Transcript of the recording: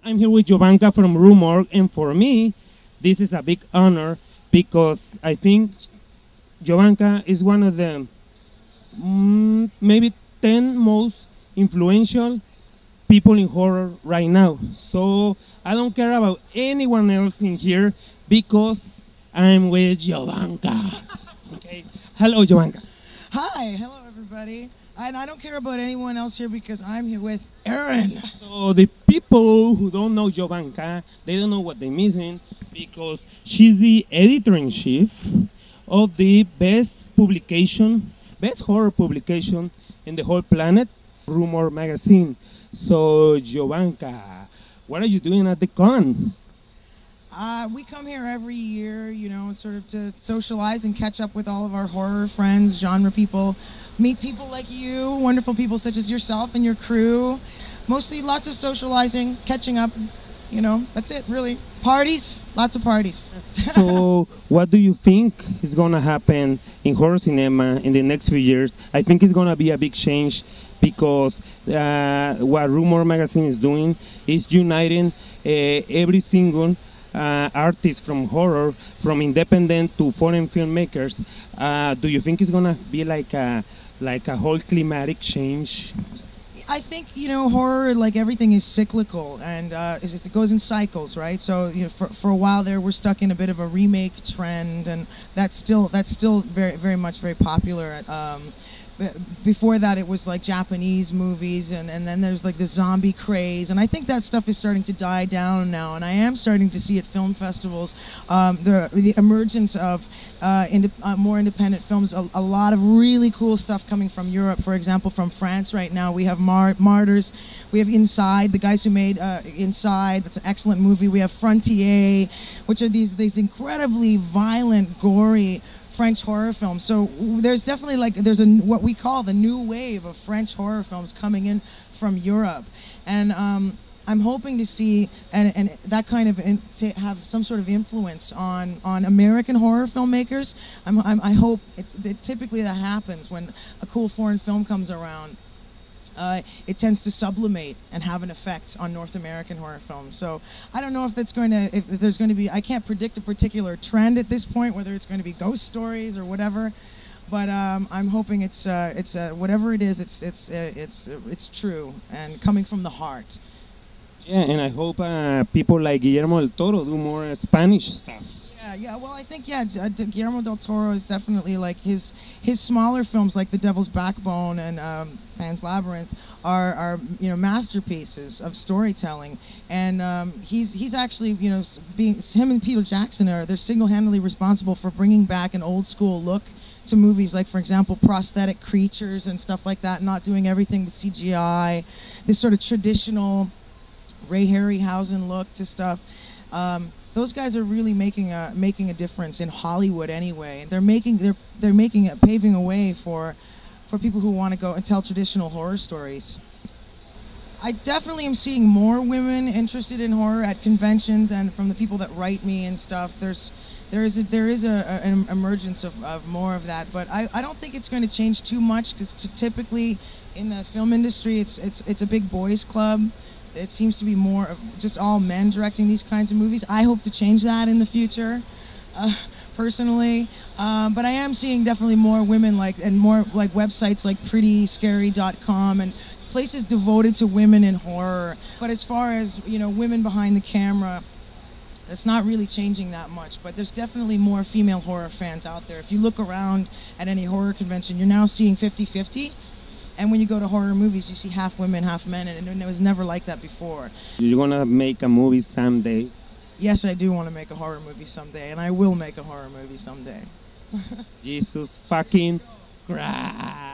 I'm here with Jovanka from Rue Morgue, and for me, this is a big honor because I think Jovanka is one of the maybe 10 most influential people in horror right now. So I don't care about anyone else in here because I'm with Jovanka. Okay. Hello, Jovanka. Hi, hello everybody. And I don't care about anyone else here because I'm here with Aaron. So the people who don't know Jovanka, they don't know what they're missing because she's the editor-in-chief of the best horror publication in the whole planet, Rue Morgue magazine. So Jovanka, what are you doing at the con? We come here every year, you know, sort of to socialize and catch up with all of our horror friends, genre people, meet people like you, wonderful people such as yourself and your crew. Mostly lots of socializing, catching up, you know, that's it, really. Parties, lots of parties. So what do you think is going to happen in horror cinema in the next few years? I think it's going to be a big change because what Rue Morgue magazine is doing is uniting every single artists from horror, from independent to foreign filmmakers. Do you think it's gonna be like a whole climatic change? I think, you know, horror, like everything, is cyclical and it goes in cycles, right? So, you know, for a while there, we're stuck in a bit of a remake trend, and that's still very much very popular. Before that, it was like Japanese movies, and then there's like the zombie craze, and I think that stuff is starting to die down now, and I am starting to see at film festivals the emergence of more independent films, a lot of really cool stuff coming from Europe. For example, from France right now, we have Martyrs, we have Inside, the guys who made Inside, that's an excellent movie. We have Frontier, which are these incredibly violent, gory French horror films. So there's definitely what we call the new wave of French horror films coming in from Europe, and I'm hoping to see and that kind of to have some sort of influence on American horror filmmakers. I hope typically that happens when a cool foreign film comes around. It tends to sublimate and have an effect on North American horror films. So I don't know if there's going to be, I can't predict a particular trend at this point, whether it's going to be ghost stories or whatever. But I'm hoping it's whatever it is, it's true and coming from the heart. Yeah, and I hope people like Guillermo del Toro do more Spanish stuff. Yeah. Well, I think Guillermo del Toro is definitely like his smaller films like The Devil's Backbone and Pan's Labyrinth are you know, masterpieces of storytelling, and he's actually, you know, him and Peter Jackson they're single-handedly responsible for bringing back an old school look to movies, like for example prosthetic creatures and stuff like that, not doing everything with CGI, this sort of traditional Ray Harryhausen look to stuff. Those guys are really making a difference in Hollywood anyway. They're paving a way for people who want to go and tell traditional horror stories. I definitely am seeing more women interested in horror at conventions, and from the people that write me and stuff. There is an emergence of more of that, but I don't think it's going to change too much, because typically in the film industry it's a big boys club. It seems to be more of just all men directing these kinds of movies. I hope to change that in the future, personally. But I am seeing definitely more women, and more like websites like PrettyScary.com and places devoted to women in horror. But as far as, you know, women behind the camera, it's not really changing that much. But there's definitely more female horror fans out there. If you look around at any horror convention, you're now seeing 50-50. And when you go to horror movies, you see half women, half men, and it was never like that before. You're gonna make a movie someday? Yes, I do want to make a horror movie someday, and I will make a horror movie someday. Jesus fucking Christ.